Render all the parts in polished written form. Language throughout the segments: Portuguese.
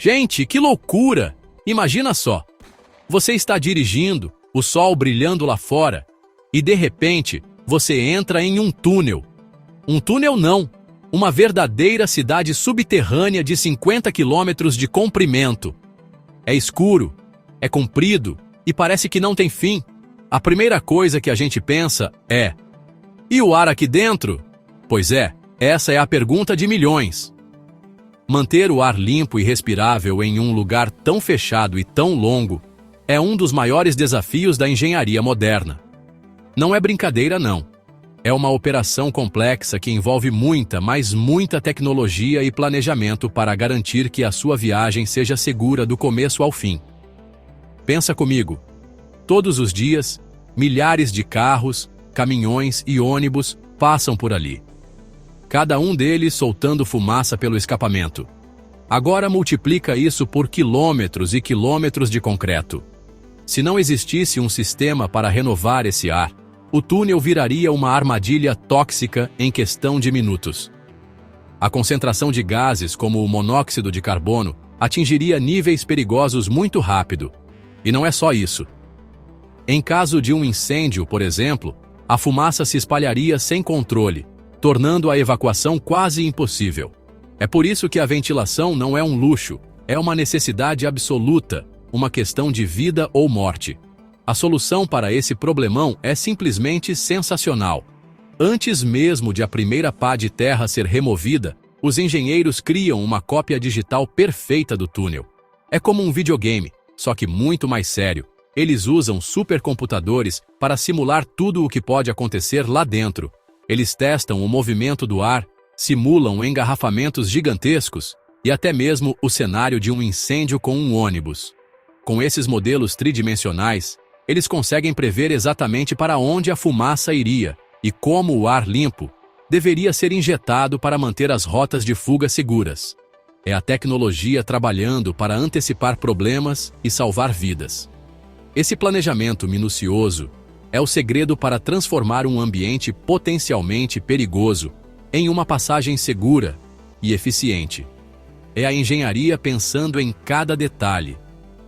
Gente, que loucura! Imagina só. Você está dirigindo, o sol brilhando lá fora, e de repente, você entra em um túnel. Um túnel não, uma verdadeira cidade subterrânea de 50 quilômetros de comprimento. É escuro, é comprido e parece que não tem fim. A primeira coisa que a gente pensa é: e o ar aqui dentro? Pois é, essa é a pergunta de milhões. Manter o ar limpo e respirável em um lugar tão fechado e tão longo é um dos maiores desafios da engenharia moderna. Não é brincadeira, não. É uma operação complexa que envolve muita, mas muita tecnologia e planejamento para garantir que a sua viagem seja segura do começo ao fim. Pensa comigo. Todos os dias, milhares de carros, caminhões e ônibus passam por ali. Cada um deles soltando fumaça pelo escapamento. Agora multiplica isso por quilômetros e quilômetros de concreto. Se não existisse um sistema para renovar esse ar, o túnel viraria uma armadilha tóxica em questão de minutos. A concentração de gases como o monóxido de carbono atingiria níveis perigosos muito rápido. E não é só isso. Em caso de um incêndio, por exemplo, a fumaça se espalharia sem controle, tornando a evacuação quase impossível. É por isso que a ventilação não é um luxo, é uma necessidade absoluta, uma questão de vida ou morte. A solução para esse problemão é simplesmente sensacional. Antes mesmo de a primeira pá de terra ser removida, os engenheiros criam uma cópia digital perfeita do túnel. É como um videogame, só que muito mais sério. Eles usam supercomputadores para simular tudo o que pode acontecer lá dentro. Eles testam o movimento do ar, simulam engarrafamentos gigantescos e até mesmo o cenário de um incêndio com um ônibus. Com esses modelos tridimensionais, eles conseguem prever exatamente para onde a fumaça iria e como o ar limpo deveria ser injetado para manter as rotas de fuga seguras. É a tecnologia trabalhando para antecipar problemas e salvar vidas. Esse planejamento minucioso é o segredo para transformar um ambiente potencialmente perigoso em uma passagem segura e eficiente. É a engenharia pensando em cada detalhe,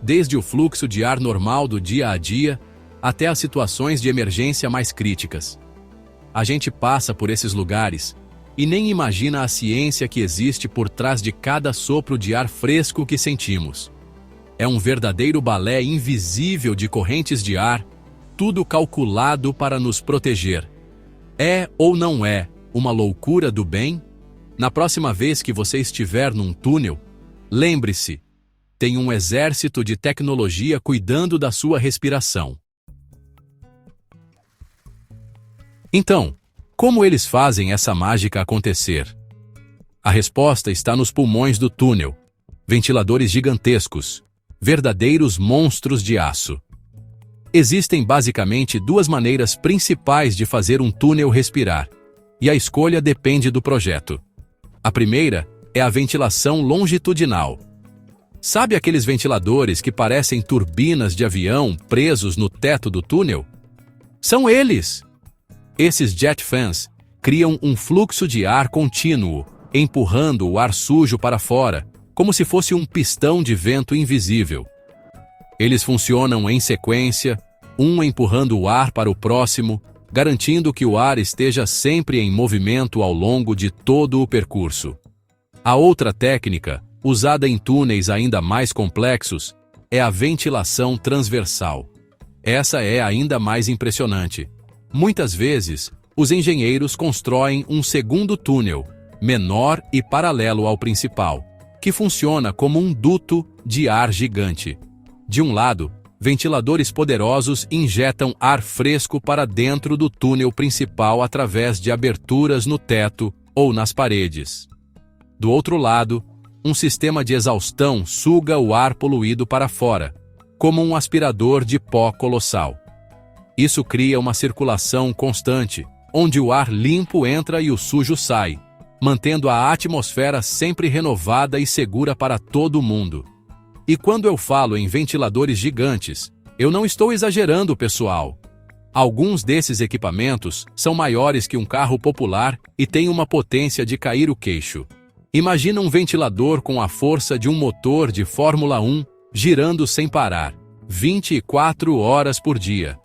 desde o fluxo de ar normal do dia a dia até as situações de emergência mais críticas. A gente passa por esses lugares e nem imagina a ciência que existe por trás de cada sopro de ar fresco que sentimos. É um verdadeiro balé invisível de correntes de ar, tudo calculado para nos proteger. É ou não é uma loucura do bem? Na próxima vez que você estiver num túnel, lembre-se, tem um exército de tecnologia cuidando da sua respiração. Então, como eles fazem essa mágica acontecer? A resposta está nos pulmões do túnel, ventiladores gigantescos, verdadeiros monstros de aço. Existem basicamente duas maneiras principais de fazer um túnel respirar, e a escolha depende do projeto. A primeira é a ventilação longitudinal. Sabe aqueles ventiladores que parecem turbinas de avião presos no teto do túnel? São eles! Esses jet fans criam um fluxo de ar contínuo, empurrando o ar sujo para fora, como se fosse um pistão de vento invisível. Eles funcionam em sequência, um empurrando o ar para o próximo, garantindo que o ar esteja sempre em movimento ao longo de todo o percurso. A outra técnica, usada em túneis ainda mais complexos, é a ventilação transversal. Essa é ainda mais impressionante. Muitas vezes, os engenheiros constroem um segundo túnel, menor e paralelo ao principal, que funciona como um duto de ar gigante. De um lado, ventiladores poderosos injetam ar fresco para dentro do túnel principal através de aberturas no teto ou nas paredes. Do outro lado, um sistema de exaustão suga o ar poluído para fora, como um aspirador de pó colossal. Isso cria uma circulação constante, onde o ar limpo entra e o sujo sai, mantendo a atmosfera sempre renovada e segura para todo mundo. E quando eu falo em ventiladores gigantes, eu não estou exagerando, pessoal. Alguns desses equipamentos são maiores que um carro popular e têm uma potência de cair o queixo. Imagina um ventilador com a força de um motor de Fórmula 1 girando sem parar, 24 horas por dia.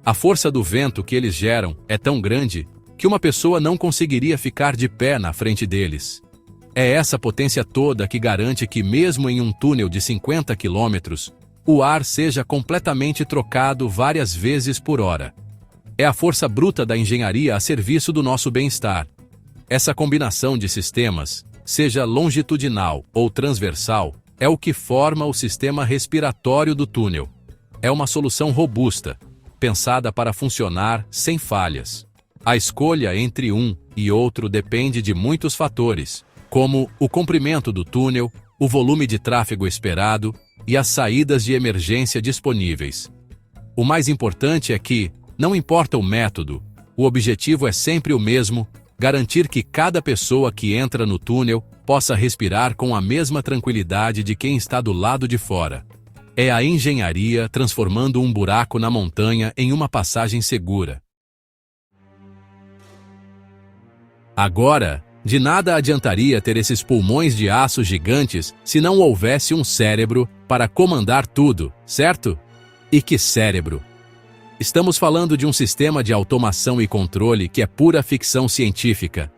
A força do vento que eles geram é tão grande que uma pessoa não conseguiria ficar de pé na frente deles. É essa potência toda que garante que, mesmo em um túnel de 50 quilômetros, o ar seja completamente trocado várias vezes por hora. É a força bruta da engenharia a serviço do nosso bem-estar. Essa combinação de sistemas, seja longitudinal ou transversal, é o que forma o sistema respiratório do túnel. É uma solução robusta, pensada para funcionar sem falhas. A escolha entre um e outro depende de muitos fatores, como o comprimento do túnel, o volume de tráfego esperado e as saídas de emergência disponíveis. O mais importante é que, não importa o método, o objetivo é sempre o mesmo: garantir que cada pessoa que entra no túnel possa respirar com a mesma tranquilidade de quem está do lado de fora. É a engenharia transformando um buraco na montanha em uma passagem segura. Agora, de nada adiantaria ter esses pulmões de aço gigantes se não houvesse um cérebro para comandar tudo, certo? E que cérebro! Estamos falando de um sistema de automação e controle que é pura ficção científica.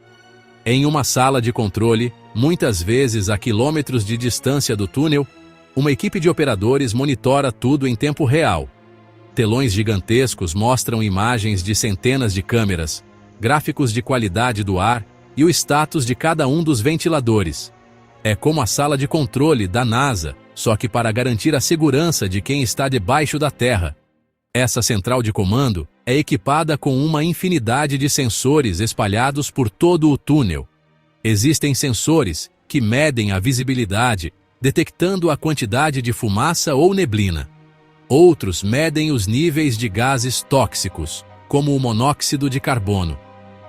Em uma sala de controle, muitas vezes a quilômetros de distância do túnel, uma equipe de operadores monitora tudo em tempo real. Telões gigantescos mostram imagens de centenas de câmeras, gráficos de qualidade do ar e o status de cada um dos ventiladores. É como a sala de controle da NASA, só que para garantir a segurança de quem está debaixo da terra. Essa central de comando é equipada com uma infinidade de sensores espalhados por todo o túnel. Existem sensores que medem a visibilidade, detectando a quantidade de fumaça ou neblina. Outros medem os níveis de gases tóxicos, como o monóxido de carbono.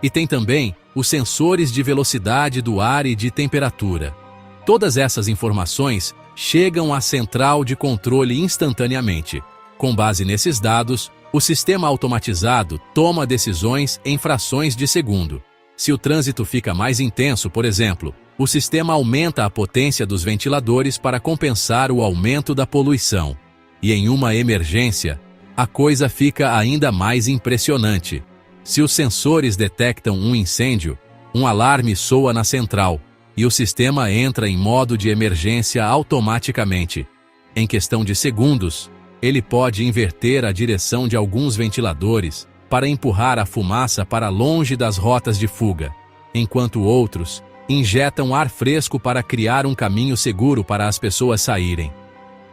E tem também os sensores de velocidade do ar e de temperatura. Todas essas informações chegam à central de controle instantaneamente. Com base nesses dados, o sistema automatizado toma decisões em frações de segundo. Se o trânsito fica mais intenso, por exemplo, o sistema aumenta a potência dos ventiladores para compensar o aumento da poluição. E em uma emergência, a coisa fica ainda mais impressionante. Se os sensores detectam um incêndio, um alarme soa na central e o sistema entra em modo de emergência automaticamente. Em questão de segundos, ele pode inverter a direção de alguns ventiladores para empurrar a fumaça para longe das rotas de fuga, enquanto outros injetam ar fresco para criar um caminho seguro para as pessoas saírem.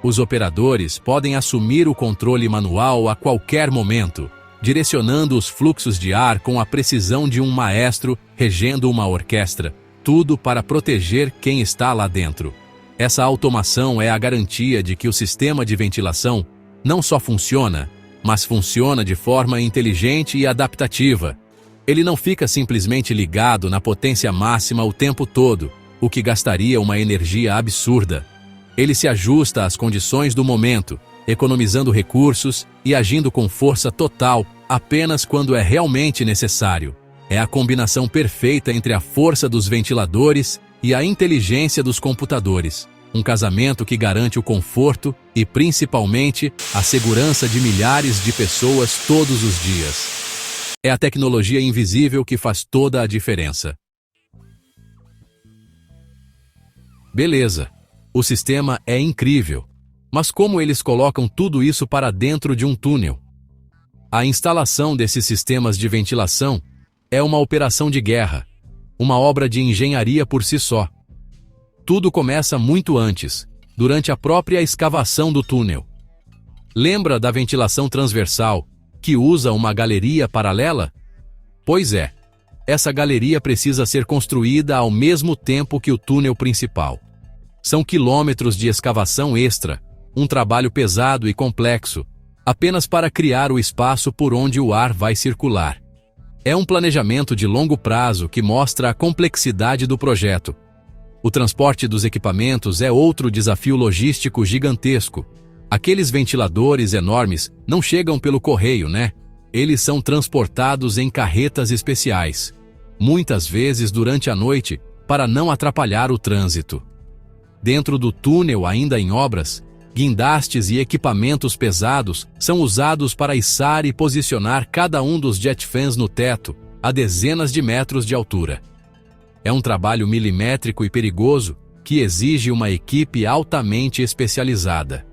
Os operadores podem assumir o controle manual a qualquer momento, direcionando os fluxos de ar com a precisão de um maestro regendo uma orquestra, tudo para proteger quem está lá dentro. Essa automação é a garantia de que o sistema de ventilação não só funciona, mas funciona de forma inteligente e adaptativa. Ele não fica simplesmente ligado na potência máxima o tempo todo, o que gastaria uma energia absurda. Ele se ajusta às condições do momento, economizando recursos e agindo com força total apenas quando é realmente necessário. É a combinação perfeita entre a força dos ventiladores e a inteligência dos computadores. Um casamento que garante o conforto e, principalmente, a segurança de milhares de pessoas todos os dias. É a tecnologia invisível que faz toda a diferença. Beleza, o sistema é incrível, mas como eles colocam tudo isso para dentro de um túnel? A instalação desses sistemas de ventilação é uma operação de guerra, uma obra de engenharia por si só. Tudo começa muito antes, durante a própria escavação do túnel. Lembra da ventilação transversal, que usa uma galeria paralela? Pois é, essa galeria precisa ser construída ao mesmo tempo que o túnel principal. São quilômetros de escavação extra, um trabalho pesado e complexo, apenas para criar o espaço por onde o ar vai circular. É um planejamento de longo prazo que mostra a complexidade do projeto. O transporte dos equipamentos é outro desafio logístico gigantesco. Aqueles ventiladores enormes não chegam pelo correio, né? Eles são transportados em carretas especiais. Muitas vezes, durante a noite, para não atrapalhar o trânsito. Dentro do túnel, ainda em obras, guindastes e equipamentos pesados são usados para içar e posicionar cada um dos jet fans no teto, a dezenas de metros de altura. É um trabalho milimétrico e perigoso que exige uma equipe altamente especializada.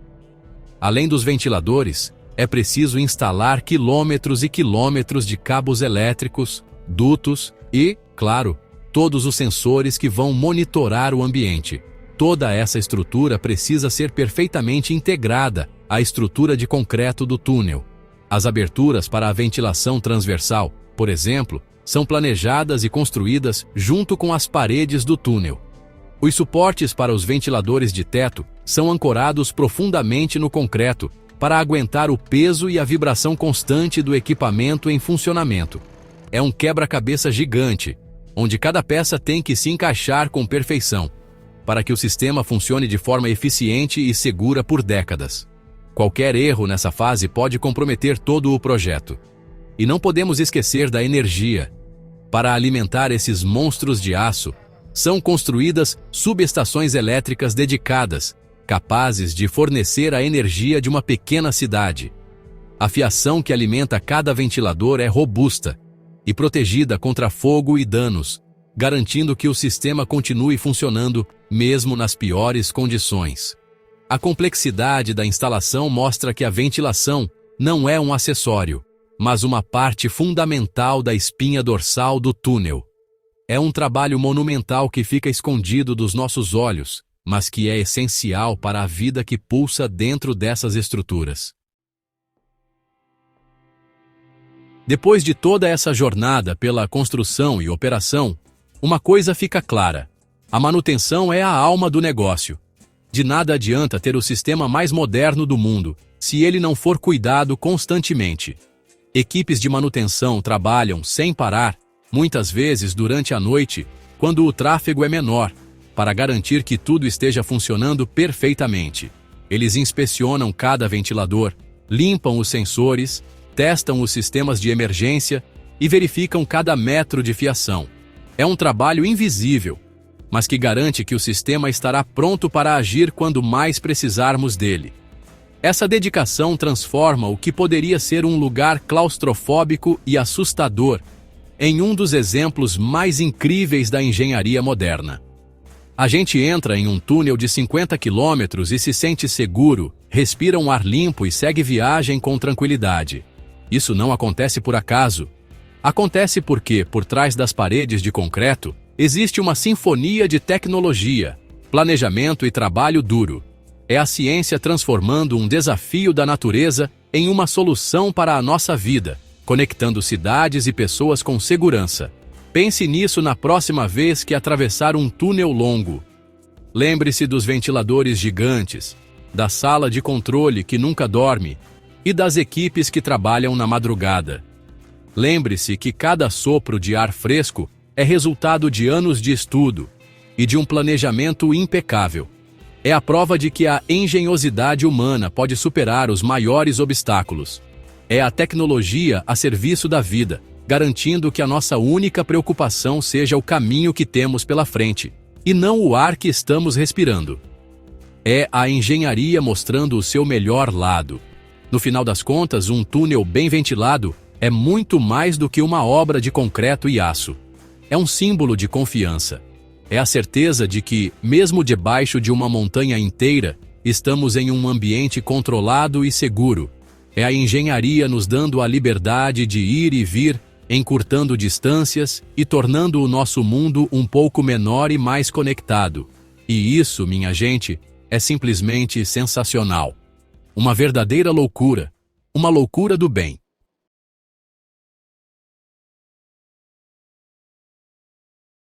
Além dos ventiladores, é preciso instalar quilômetros e quilômetros de cabos elétricos, dutos e, claro, todos os sensores que vão monitorar o ambiente. Toda essa estrutura precisa ser perfeitamente integrada à estrutura de concreto do túnel. As aberturas para a ventilação transversal, por exemplo, são planejadas e construídas junto com as paredes do túnel. Os suportes para os ventiladores de teto são ancorados profundamente no concreto para aguentar o peso e a vibração constante do equipamento em funcionamento. É um quebra-cabeça gigante, onde cada peça tem que se encaixar com perfeição, para que o sistema funcione de forma eficiente e segura por décadas. Qualquer erro nessa fase pode comprometer todo o projeto. E não podemos esquecer da energia. Para alimentar esses monstros de aço, são construídas subestações elétricas dedicadas, capazes de fornecer a energia de uma pequena cidade. A fiação que alimenta cada ventilador é robusta e protegida contra fogo e danos, garantindo que o sistema continue funcionando mesmo nas piores condições. A complexidade da instalação mostra que a ventilação não é um acessório, mas uma parte fundamental da espinha dorsal do túnel. É um trabalho monumental que fica escondido dos nossos olhos, mas que é essencial para a vida que pulsa dentro dessas estruturas. Depois de toda essa jornada pela construção e operação, uma coisa fica clara: a manutenção é a alma do negócio. De nada adianta ter o sistema mais moderno do mundo, se ele não for cuidado constantemente. Equipes de manutenção trabalham sem parar, muitas vezes durante a noite, quando o tráfego é menor, para garantir que tudo esteja funcionando perfeitamente. Eles inspecionam cada ventilador, limpam os sensores, testam os sistemas de emergência e verificam cada metro de fiação. É um trabalho invisível, mas que garante que o sistema estará pronto para agir quando mais precisarmos dele. Essa dedicação transforma o que poderia ser um lugar claustrofóbico e assustador em um dos exemplos mais incríveis da engenharia moderna. A gente entra em um túnel de 50 quilômetros e se sente seguro, respira um ar limpo e segue viagem com tranquilidade. Isso não acontece por acaso. Acontece porque, por trás das paredes de concreto, existe uma sinfonia de tecnologia, planejamento e trabalho duro. É a ciência transformando um desafio da natureza em uma solução para a nossa vida, conectando cidades e pessoas com segurança. Pense nisso na próxima vez que atravessar um túnel longo. Lembre-se dos ventiladores gigantes, da sala de controle que nunca dorme e das equipes que trabalham na madrugada. Lembre-se que cada sopro de ar fresco é resultado de anos de estudo e de um planejamento impecável. É a prova de que a engenhosidade humana pode superar os maiores obstáculos. É a tecnologia a serviço da vida, garantindo que a nossa única preocupação seja o caminho que temos pela frente, e não o ar que estamos respirando. É a engenharia mostrando o seu melhor lado. No final das contas, um túnel bem ventilado é muito mais do que uma obra de concreto e aço. É um símbolo de confiança. É a certeza de que, mesmo debaixo de uma montanha inteira, estamos em um ambiente controlado e seguro. É a engenharia nos dando a liberdade de ir e vir, encurtando distâncias e tornando o nosso mundo um pouco menor e mais conectado. E isso, minha gente, é simplesmente sensacional. Uma verdadeira loucura. Uma loucura do bem.